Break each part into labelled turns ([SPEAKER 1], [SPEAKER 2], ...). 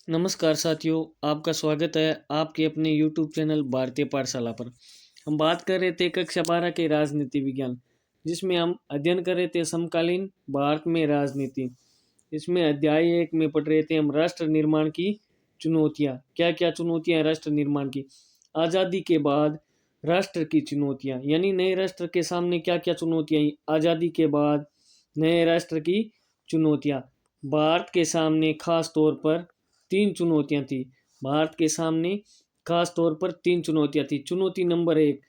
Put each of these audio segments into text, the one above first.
[SPEAKER 1] नमस्कार साथियों, आपका स्वागत है आपके अपने YouTube चैनल भारतीय पाठशाला पर। हम बात कर रहे थे कक्षा 12 के राजनीति विज्ञान, जिसमें हम अध्ययन कर रहे थे समकालीन भारत में राजनीति। इसमें अध्याय 1 में पढ़ रहे थे हम राष्ट्र निर्माण की चुनौतियाँ। क्या क्या चुनौतियाँ हैं राष्ट्र निर्माण की? आज़ादी के बाद राष्ट्र की चुनौतियाँ, यानी नए राष्ट्र के सामने क्या क्या चुनौतियाँ आई आज़ादी के बाद नए राष्ट्र की चुनौतियाँ। भारत के सामने खास तौर पर तीन चुनौतियां थी। भारत के सामने खास तौर पर तीन चुनौतियां थी। चुनौती नंबर 1,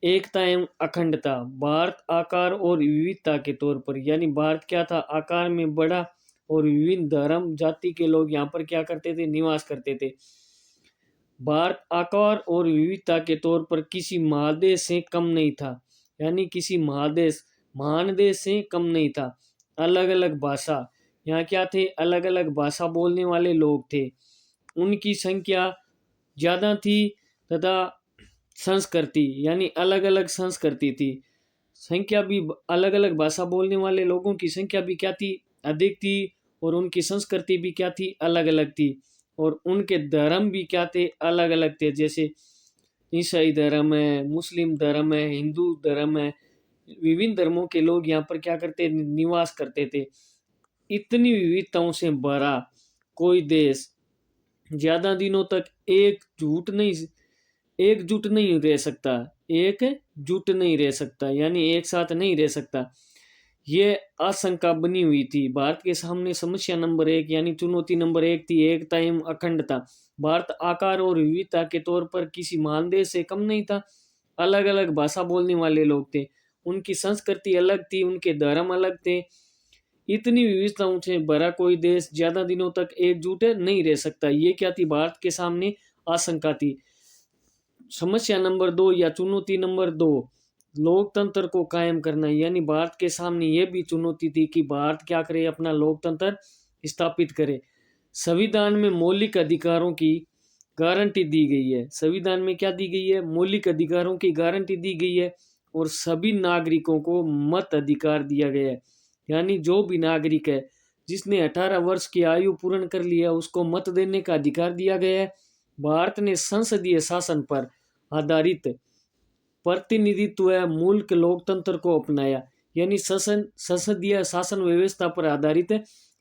[SPEAKER 1] एकता एवं अखंडता। भारत आकार और विविधता के तौर पर, यानी भारत क्या था, आकार में बड़ा और विभिन्न धर्म जाति के लोग यहाँ पर क्या करते थे, निवास करते थे। भारत आकार और विविधता के तौर पर किसी महादेश से कम नहीं था, यानी किसी महान देश से कम नहीं था। अलग अलग भाषा, यहाँ क्या थे, अलग अलग भाषा बोलने वाले लोग थे, उनकी संख्या ज़्यादा थी। तथा संस्कृति, यानी अलग अलग संस्कृति थी, संख्या भी अलग अलग भाषा बोलने वाले लोगों की संख्या भी क्या थी, अधिक थी। और उनकी संस्कृति भी क्या थी, अलग अलग थी। और उनके धर्म भी क्या थे, अलग अलग थे। जैसे ईसाई धर्म है, मुस्लिम धर्म है, हिंदू धर्म है, विभिन्न धर्मों के लोग यहाँ पर क्या करते, निवास करते थे। इतनी विविधताओं से भरा कोई देश ज्यादा दिनों तक एकजुट नहीं रह सकता, एकजुट नहीं रह सकता, यानी एक साथ नहीं रह सकता। ये आशंका बनी हुई थी। भारत के सामने समस्या नंबर 1, यानी चुनौती नंबर 1 थी एकता एवं अखंडता। भारत आकार और विविधता के तौर पर किसी महान देश से कम नहीं था। अलग अलग भाषा बोलने वाले लोग थे, उनकी संस्कृति अलग थी, उनके धर्म अलग थे। इतनी विविधताओं से भरा कोई देश ज्यादा दिनों तक एकजुट नहीं रह सकता। ये क्या थी, भारत के सामने आशंका थी। समस्या नंबर 2 या चुनौती नंबर 2, लोकतंत्र को कायम करना, यानी भारत के सामने यह भी चुनौती थी कि भारत क्या करे, अपना लोकतंत्र स्थापित करे। संविधान में मौलिक अधिकारों की गारंटी दी गई है। संविधान में क्या दी गई है, मौलिक अधिकारों की गारंटी दी गई है। और सभी नागरिकों को मत अधिकार दिया गया है, यानी जो भी नागरिक है जिसने 18 वर्ष की आयु पूर्ण कर लिया उसको मत देने का अधिकार दिया गया है। भारत ने संसदीय शासन पर आधारित प्रतिनिधित्व मूलक लोकतंत्र को अपनाया, यानी संसदीय शासन व्यवस्था पर आधारित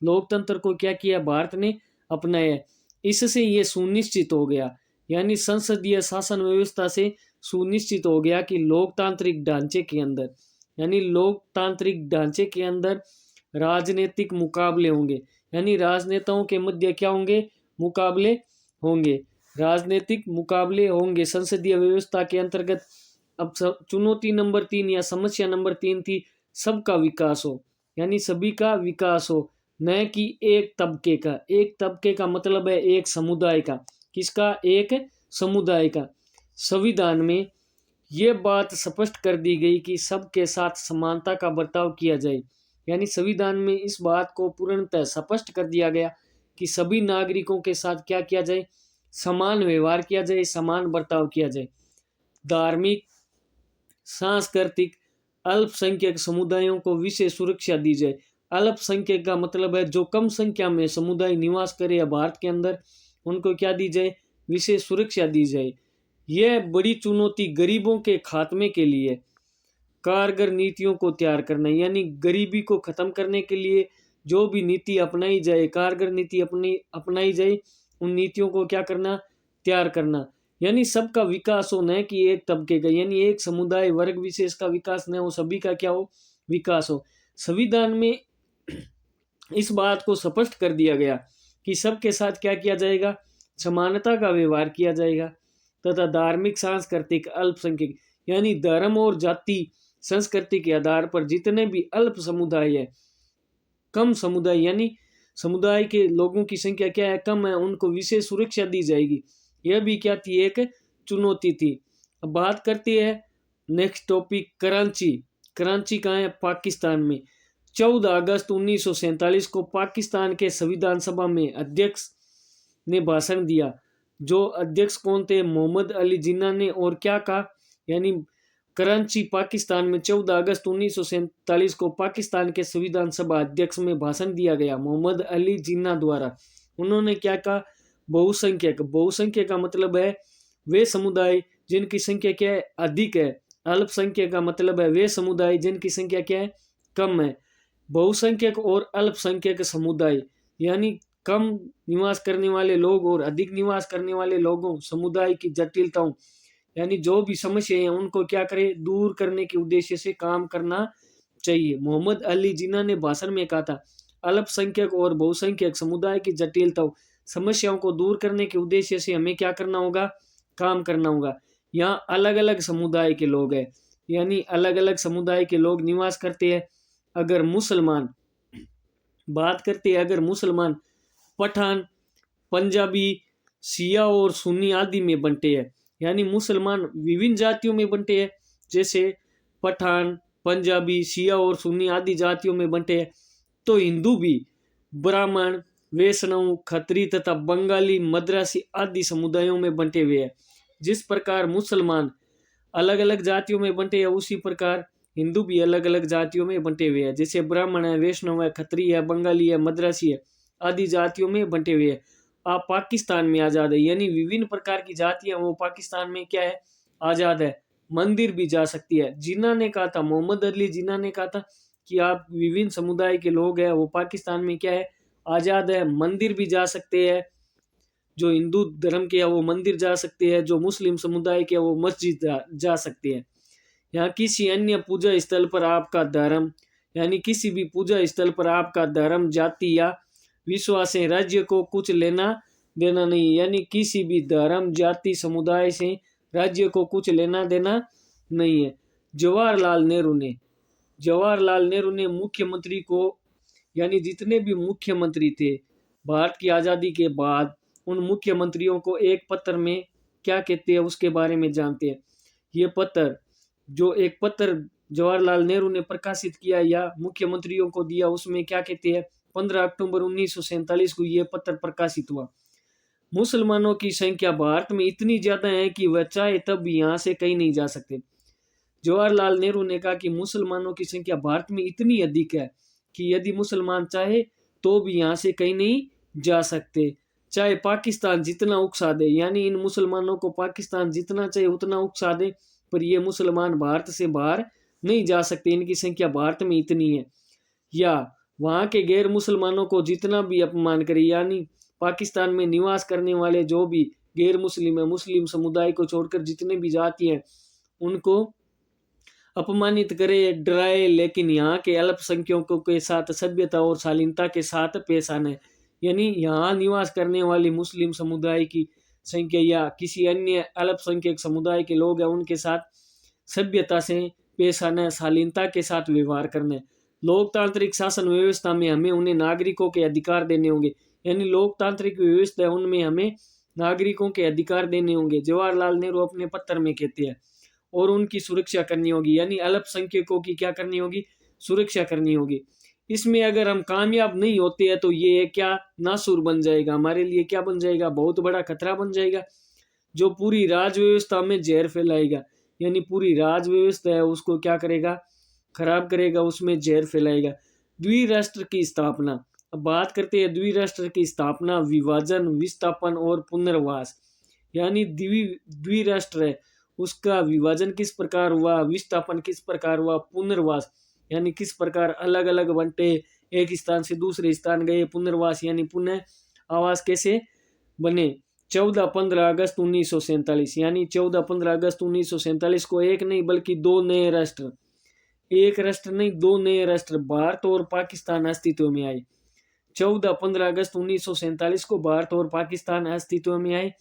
[SPEAKER 1] लोकतंत्र को क्या किया, भारत ने अपनाया। इससे ये सुनिश्चित हो गया, यानी संसदीय शासन व्यवस्था से सुनिश्चित हो गया कि लोकतांत्रिक ढांचे के अंदर, यानी लोकतांत्रिक ढांचे के अंदर राजनीतिक मुकाबले होंगे, यानी राजनेताओं के मध्य क्या होंगे, मुकाबले होंगे, राजनीतिक मुकाबले होंगे संसदीय व्यवस्था के अंतर्गत। अब चुनौती नंबर 3 या समस्या नंबर 3 थी सबका विकास हो, यानी सभी का विकास हो, न कि एक तबके का। एक तबके का मतलब है एक समुदाय का। किसका, एक समुदाय का। संविधान में ये बात स्पष्ट कर दी गई कि सबके साथ समानता का बर्ताव किया जाए, यानी संविधान में इस बात को पूर्णतः स्पष्ट कर दिया गया कि सभी नागरिकों के साथ क्या किया जाए, समान व्यवहार किया जाए, समान बर्ताव किया जाए। धार्मिक, सांस्कृतिक, अल्पसंख्यक समुदायों को विशेष सुरक्षा दी जाए। अल्पसंख्यक का मतलब है जो कम संख्या में समुदाय निवास करे या भारत के अंदर, उनको क्या दी जाए, विशेष सुरक्षा दी जाए। यह बड़ी चुनौती गरीबों के खात्मे के लिए कारगर नीतियों को तैयार करना, यानी गरीबी को खत्म करने के लिए जो भी नीति अपनाई जाए, कारगर नीति अपनाई जाए, उन नीतियों को क्या करना, तैयार करना। यानी सबका विकास हो, न कि एक तबके का, यानी एक समुदाय वर्ग विशेष का विकास न हो, सभी का क्या हो, विकास हो। संविधान में इस बात को स्पष्ट कर दिया गया कि सबके साथ क्या किया जाएगा, समानता का व्यवहार किया जाएगा। तथा धार्मिक, सांस्कृतिक, अल्पसंख्यक, यानी धर्म और जाति संस्कृति के आधार पर जितने भी अल्प समुदाय है, कम समुदाय, यानी समुदाय के लोगों की संख्या क्या है, कम है, उनको विशेष सुरक्षा दी जाएगी। यह भी क्या थी, एक चुनौती थी। अब बात करते हैं नेक्स्ट टॉपिक, कराची। कराची कहाँ है, पाकिस्तान में। 14 अगस्त 1947 को पाकिस्तान के संविधान सभा में अध्यक्ष ने भाषण दिया। जो अध्यक्ष कौन थे, मोहम्मद अली जिन्ना ने। और क्या कहा, यानी कराची पाकिस्तान में 14 अगस्त 1947 को पाकिस्तान के संविधान सभा अध्यक्ष में भाषण दिया गया मोहम्मद अली जिन्ना द्वारा। उन्होंने क्या कहा, बहुसंख्यक, बहुसंख्यक का मतलब है वे समुदाय जिनकी संख्या क्या है, अधिक है। अल्पसंख्यक का मतलब है वे समुदाय जिनकी संख्या क्या है, कम है। बहुसंख्यक और अल्पसंख्यक समुदाय यानी कम निवास करने वाले लोग और अधिक निवास करने वाले लोगों समुदाय की जटिलताओं यानी जो भी समस्याएं हैं उनको क्या करें, दूर करने के उद्देश्य से काम करना चाहिए। मोहम्मद अली जिन्ना ने भाषण में कहा था, अल्पसंख्यक और बहुसंख्यक समुदाय की जटिलताओं समस्याओं को दूर करने के उद्देश्य से हमें क्या करना होगा, काम करना होगा। यहाँ अलग अलग समुदाय के लोग हैं यानी अलग अलग समुदाय के लोग निवास करते हैं। अगर मुसलमान बात करते हैं, अगर मुसलमान पठान, पंजाबी, शिया और सुन्नी आदि में बंटे हैं यानी मुसलमान विभिन्न जातियों में बंटे हैं, जैसे पठान, पंजाबी, शिया और सुन्नी आदि जातियों में बंटे हैं। तो हिंदू भी ब्राह्मण, वैष्णव, खत्री तथा बंगाली, मद्रासी आदि समुदायों में बंटे हुए हैं। जिस प्रकार मुसलमान अलग अलग जातियों में बंटे हैं उसी प्रकार हिंदू भी अलग अलग जातियों में बंटे हुए हैं, जैसे ब्राह्मण है, वैष्णव है, खत्री है, बंगाली है, मद्रासी है आदि जातियों में बंटे हुए हैं। आप पाकिस्तान में आजाद है यानी विभिन्न प्रकार की जातियां वो पाकिस्तान में क्या है, आजाद है। मंदिर भी जा सकती है। जिन्ना ने कहा था, मोहम्मद अली जिन्ना ने कहा था कि आप विभिन्न समुदाय के लोग हैं वो पाकिस्तान में क्या है, आजाद है। मंदिर भी जा सकते हैं, जो हिंदू धर्म के है वो मंदिर जा सकते हैं, जो मुस्लिम समुदाय के है वो मस्जिद जा सकते हैं। यहाँ किसी अन्य पूजा स्थल पर आपका धर्म यानी किसी भी पूजा स्थल पर आपका धर्म, जाति या विश्वास से राज्य को कुछ लेना देना नहीं, यानी किसी भी धर्म, जाति, समुदाय से राज्य को कुछ लेना देना नहीं है। जवाहरलाल नेहरू ने मुख्यमंत्री को यानी जितने भी मुख्यमंत्री थे भारत की आज़ादी के बाद, उन मुख्यमंत्रियों को एक पत्र में क्या कहते हैं उसके बारे में जानते हैं। ये पत्र, जो एक पत्र जवाहरलाल नेहरू ने प्रकाशित किया या मुख्यमंत्रियों को दिया, उसमें क्या कहते हैं, 15 अक्टूबर 1947 को ये पत्र प्रकाशित हुआ। मुसलमानों की संख्या भारत में इतनी ज्यादा है कि वह चाहे तब भी यहाँ से कहीं नहीं जा सकते। जवाहरलाल नेहरू ने कहा कि मुसलमानों की संख्या भारत में इतनी अधिक है कि यदि मुसलमान चाहे तो भी यहाँ से कहीं नहीं जा सकते, चाहे पाकिस्तान जितना उकसा दे, यानी इन मुसलमानों को पाकिस्तान जितना चाहे उतना उकसा दे, पर ये मुसलमान भारत से बाहर नहीं जा सकते, इनकी संख्या भारत में इतनी है। या वहाँ के गैर मुसलमानों को जितना भी अपमान करे, यानी पाकिस्तान में निवास करने वाले जो भी गैर मुस्लिम है, मुस्लिम समुदाय को छोड़कर जितने भी जाति हैं उनको अपमानित करे, डराए, लेकिन यहाँ के अल्पसंख्यकों के साथ सभ्यता और शालीनता के साथ पेश आना है। यानी यहाँ निवास करने वाली मुस्लिम समुदाय की संख्या या किसी अन्य अल्पसंख्यक समुदाय के लोग हैं उनके साथ सभ्यता से पेश आना है, शालीनता के साथ व्यवहार करना है। लोकतांत्रिक शासन व्यवस्था में हमें उन्हें नागरिकों के अधिकार देने होंगे, यानी लोकतांत्रिक व्यवस्था है उनमें हमें नागरिकों के अधिकार देने होंगे, जवाहरलाल नेहरू अपने पत्र में कहते हैं। और उनकी सुरक्षा करनी होगी, यानी अल्पसंख्यकों की क्या करनी होगी, सुरक्षा करनी होगी। इसमें अगर हम कामयाब नहीं होते हैं तो ये क्या नासूर बन जाएगा, हमारे लिए क्या बन जाएगा, बहुत बड़ा खतरा बन जाएगा, जो पूरी राज व्यवस्था में जहर फैलाएगा। यानी पूरी राज व्यवस्था है उसको क्या करेगा, खराब करेगा, उसमें जहर फैलाएगा। द्विराष्ट्र की स्थापना, अब बात करते हैं द्विराष्ट्र की स्थापना, विभाजन, विस्थापन और पुनर्वास। यानी द्विराष्ट्र है उसका विभाजन किस प्रकार हुआ, विस्थापन किस प्रकार हुआ, पुनर्वास यानी किस प्रकार अलग अलग बंटे, एक स्थान से दूसरे स्थान गए, पुनर्वास यानी पुनः आवास कैसे बने। 14-15 अगस्त 1947 यानी 14-15 अगस्त 1947 को एक नहीं बल्कि दो नए राष्ट्र, एक राष्ट्र नहीं दो नए राष्ट्र भारत और पाकिस्तान अस्तित्व में आए। 14-15 अगस्त 1947 को भारत और पाकिस्तान अस्तित्व में आए।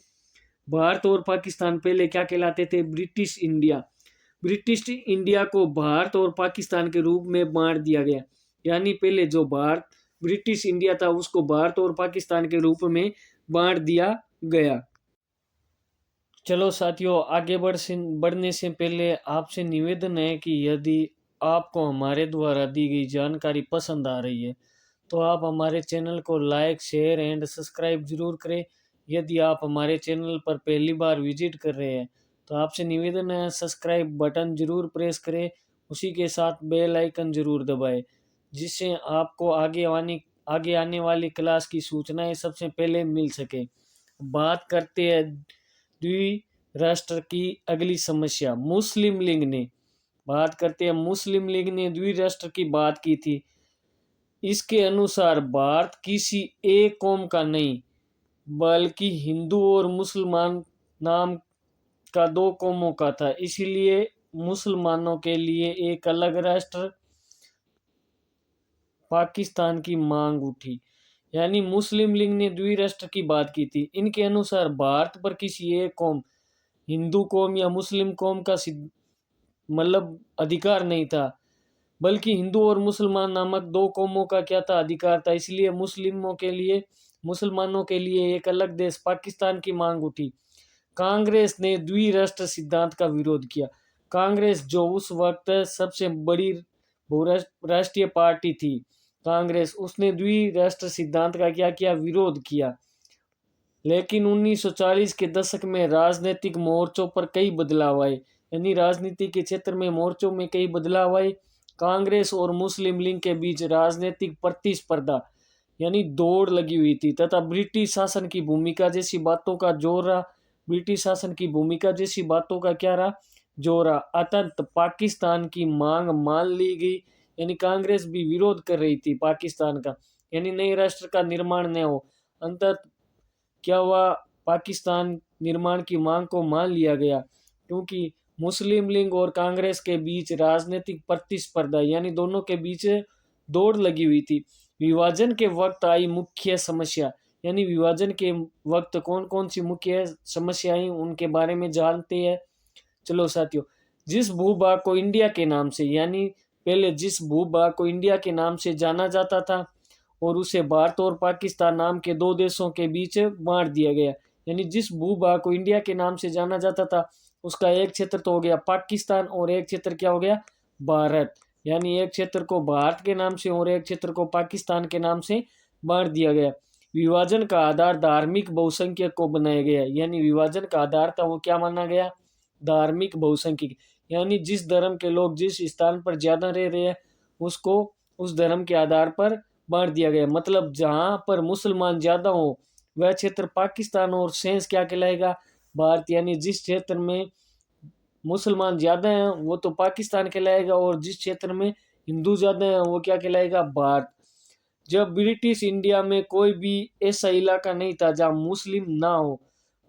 [SPEAKER 1] भारत और पाकिस्तान पहले क्या कहलाते थे, ब्रिटिश इंडिया। ब्रिटिश इंडिया को भारत और पाकिस्तान के रूप में बांट दिया गया, यानी पहले जो भारत ब्रिटिश इंडिया था उसको भारत और पाकिस्तान के रूप में बांट दिया गया। चलो साथियों, आगे बढ़ने से पहले आपसे निवेदन है कि यदि आपको हमारे द्वारा दी गई जानकारी पसंद आ रही है तो आप हमारे चैनल को लाइक, शेयर एंड सब्सक्राइब जरूर करें। यदि आप हमारे चैनल पर पहली बार विजिट कर रहे हैं तो आपसे निवेदन है सब्सक्राइब बटन जरूर प्रेस करें, उसी के साथ बेल आइकन जरूर दबाएं, जिससे आपको आगे आने वाली क्लास की सूचनाएं सबसे पहले मिल सके। बात करते हैं द्विराष्ट्र की अगली समस्या। मुस्लिम लीग ने बात करते हैं मुस्लिम लीग ने द्विराष्ट्र की बात की थी। इसके अनुसार भारत किसी एक कौम का नहीं बल्कि हिंदू और मुसलमान नाम का दो कौमों का था, इसीलिए मुसलमानों के लिए एक अलग राष्ट्र पाकिस्तान की मांग उठी। यानी मुस्लिम लीग ने द्विराष्ट्र की बात की थी। इनके अनुसार भारत पर किसी एक कौम, हिंदू कौम या मुस्लिम कौम का मतलब अधिकार नहीं था, बल्कि हिंदू और मुसलमान नामक दो कौमों का क्या था, अधिकार था। इसलिए मुसलमानों के लिए एक अलग देश पाकिस्तान की मांग उठी। कांग्रेस ने द्विराष्ट्र सिद्धांत का विरोध किया। कांग्रेस जो उस वक्त सबसे बड़ी बहुराष्ट्रीय पार्टी थी कांग्रेस, उसने द्विराष्ट्र सिद्धांत का क्या किया, विरोध किया। लेकिन 1940 के दशक में राजनीतिक मोर्चों पर कई बदलाव आए, यानी राजनीति के क्षेत्र में मोर्चों में कई बदलाव आए। कांग्रेस और मुस्लिम लीग के बीच राजनीतिक प्रतिस्पर्धा यानी दौड़ लगी हुई थी तथा ब्रिटिश शासन की भूमिका जैसी बातों का जोर रहा। ब्रिटिश शासन की भूमिका जैसी बातों का क्या रहा, जोर रहा। अतः पाकिस्तान की मांग मान ली गई, यानी कांग्रेस भी विरोध कर रही थी पाकिस्तान का, यानी नए राष्ट्र का निर्माण न हो। अंततः क्या हुआ, पाकिस्तान निर्माण की मांग को मान लिया गया, क्योंकि मुस्लिम लीग और कांग्रेस के बीच राजनीतिक प्रतिस्पर्धा यानी दोनों के बीच दौड़ लगी हुई थी। विभाजन के वक्त आई मुख्य समस्या, यानी विभाजन के वक्त कौन कौन सी मुख्य समस्याएं उनके बारे में जानते हैं। चलो साथियों, जिस भूभाग को इंडिया के नाम से, यानी पहले जिस भूभाग को इंडिया के नाम से जाना जाता था और उसे भारत और पाकिस्तान नाम के दो देशों के बीच बांट दिया गया। यानी जिस भूभाग को इंडिया के नाम से जाना जाता था उसका एक क्षेत्र तो हो गया पाकिस्तान और एक क्षेत्र क्या हो गया, भारत। यानी एक क्षेत्र को भारत के नाम से और एक क्षेत्र को पाकिस्तान के नाम से बांट दिया गया। विभाजन का आधार धार्मिक बहुसंख्यक को बनाया गया, यानी विभाजन का आधार था वो क्या माना गया, धार्मिक बहुसंख्यक। यानी जिस धर्म के लोग जिस स्थान पर ज्यादा रह रहे हैं उसको उस धर्म के आधार पर बांट दिया गया। मतलब जहां पर मुसलमान ज्यादा हो वह क्षेत्र पाकिस्तान और शेष क्या कहलाएगा, भारत। यानी जिस क्षेत्र में मुसलमान ज्यादा हैं वो तो पाकिस्तान कहलाएगा और जिस क्षेत्र में हिंदू ज्यादा हैं वो क्या कहलाएगा, भारत। जब ब्रिटिश इंडिया में कोई भी ऐसा इलाका नहीं था जहां मुस्लिम ना हो,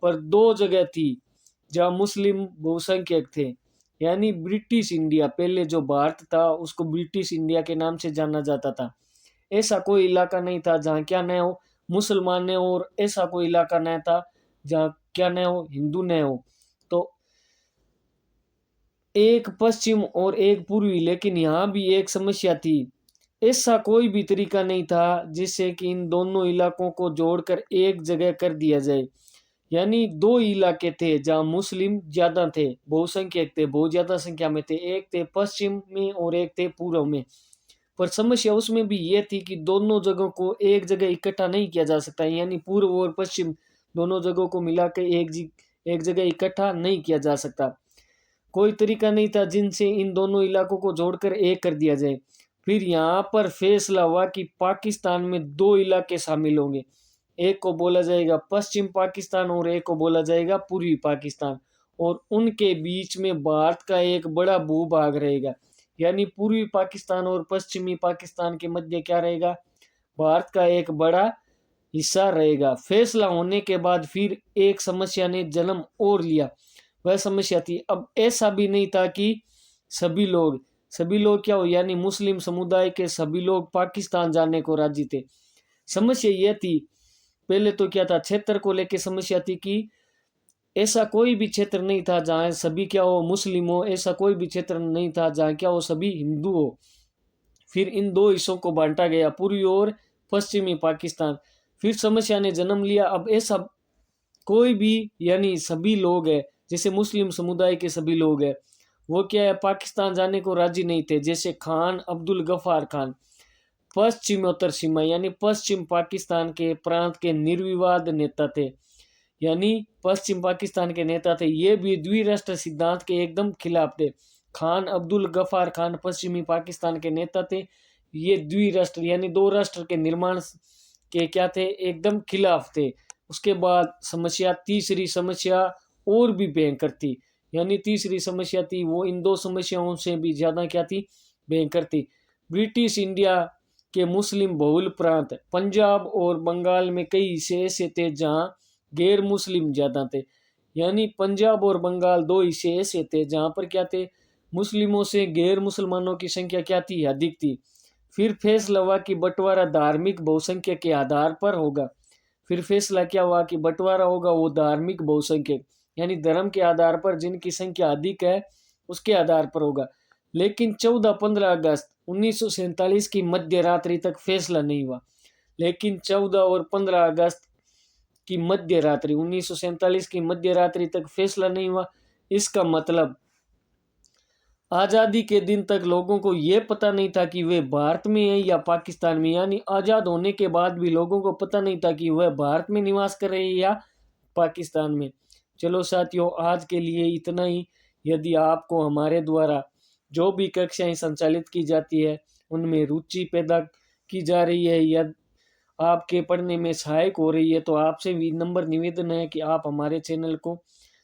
[SPEAKER 1] पर दो जगह थी जहां मुस्लिम बहुसंख्यक थे। यानी ब्रिटिश इंडिया, पहले जो भारत था उसको ब्रिटिश इंडिया के नाम से जाना जाता था। ऐसा कोई इलाका नहीं था जहाँ क्या न हो, मुसलमान ने, और ऐसा कोई इलाका न था जहाँ क्या न हो, हिंदू न हो। तो एक पश्चिम और एक पूर्वी, लेकिन यहाँ भी एक समस्या थी। ऐसा कोई भी तरीका नहीं था जिससे कि इन दोनों इलाकों को जोड़कर एक जगह कर दिया जाए। यानी दो इलाके थे जहाँ मुस्लिम ज्यादा थे, बहुसंख्यक थे, बहुत ज्यादा संख्या में थे। एक थे पश्चिम में और एक थे पूर्व में। पर समस्या उसमें भी ये थी कि दोनों जगहों को एक जगह इकट्ठा नहीं किया जा सकता, यानी पूर्व और पश्चिम दोनों जगहों को मिलाकर एक जगह इकट्ठा नहीं किया जा सकता। कोई तरीका नहीं था जिनसे इन दोनों इलाकों को जोड़कर एक कर दिया जाए। फिर यहाँ पर फैसला हुआ कि पाकिस्तान में दो इलाके शामिल होंगे, एक को बोला जाएगा पश्चिम पाकिस्तान और एक को बोला जाएगा पूर्वी पाकिस्तान, और उनके बीच में भारत का एक बड़ा भूभाग रहेगा। यानी पूर्वी पाकिस्तान और पश्चिमी पाकिस्तान के मध्य क्या रहेगा, भारत का एक बड़ा हिस्सा रहेगा। फैसला होने के बाद फिर एक समस्या ने जन्म और लिया। वह समस्या थी, अब ऐसा भी नहीं था कि सभी लोग क्या हो, यानी मुस्लिम समुदाय के सभी लोग पाकिस्तान जाने को राजी थे। समस्या यह थी, पहले तो क्या था, क्षेत्र को लेकर समस्या थी कि ऐसा कोई भी क्षेत्र नहीं था जहाँ सभी क्या हो, मुस्लिम हो। ऐसा कोई भी क्षेत्र नहीं था जहाँ क्या हो, सभी हिंदू हो। फिर इन दो हिस्सों को बांटा गया, पूर्वी और पश्चिमी पाकिस्तान। फिर समस्या ने जन्म लिया, अब ऐसा कोई भी, यानी सभी लोग हैं, जैसे मुस्लिम समुदाय के सभी लोग हैं, वो क्या है, पाकिस्तान जाने को राजी नहीं थे। जैसे खान अब्दुल गफ्फार खान पश्चिमोत्तर सीमा यानी पश्चिम पाकिस्तान के प्रांत के निर्विवाद नेता थे, यानी पश्चिम पाकिस्तान के नेता थे। ये भी द्विराष्ट्र सिद्धांत के एकदम खिलाफ थे। खान अब्दुल गफ्फार खान पश्चिमी पाकिस्तान के नेता थे। ये द्विराष्ट्र यानी दो राष्ट्र के निर्माण के क्या थे, एकदम खिलाफ थे। उसके बाद समस्या, तीसरी समस्या और भी भयंकर थी, यानी तीसरी समस्या थी वो इन दो समस्याओं से भी ज़्यादा क्या थी, भयंकर थी। ब्रिटिश इंडिया के मुस्लिम बहुल प्रांत पंजाब और बंगाल में कई हिस्से ऐसे थे जहाँ गैर मुस्लिम ज़्यादा थे, यानी पंजाब और बंगाल दो हिस्से ऐसे थे जहाँ पर क्या थे, मुस्लिमों से गैर मुसलमानों की संख्या क्या थी, अधिक थी। फिर फैसला हुआ कि बंटवारा धार्मिक बहुसंख्यक के आधार पर होगा। फिर फैसला क्या हुआ कि बंटवारा होगा वो धार्मिक बहुसंख्यक, यानी धर्म के आधार पर जिनकी संख्या अधिक है उसके आधार पर होगा। लेकिन 14-15 अगस्त 1947 की मध्य रात्रि तक फैसला नहीं हुआ। लेकिन 14 और 15 अगस्त की मध्य रात्रि 1947 की मध्य रात्रि तक फैसला नहीं हुआ। इसका मतलब आज़ादी के दिन तक लोगों को यह पता नहीं था कि वे भारत में हैं या पाकिस्तान में, यानी आज़ाद होने के बाद भी लोगों को पता नहीं था कि वह भारत में निवास कर रहे हैं या पाकिस्तान में। चलो साथियों, आज के लिए इतना ही। यदि आपको हमारे द्वारा जो भी कक्षाएं संचालित की जाती है उनमें रुचि पैदा की जा रही है या आपके पढ़ने में सहायक हो रही है, तो आपसे भी नंबर निवेदन है कि आप हमारे चैनल को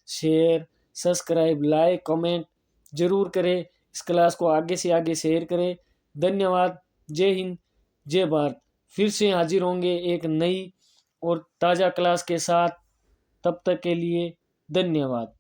[SPEAKER 1] शेयर, सब्सक्राइब, लाइक, कमेंट जरूर करें। इस क्लास को आगे से आगे शेयर करें। धन्यवाद। जय हिंद, जय भारत। फिर से हाजिर होंगे एक नई और ताज़ा क्लास के साथ। तब तक के लिए धन्यवाद।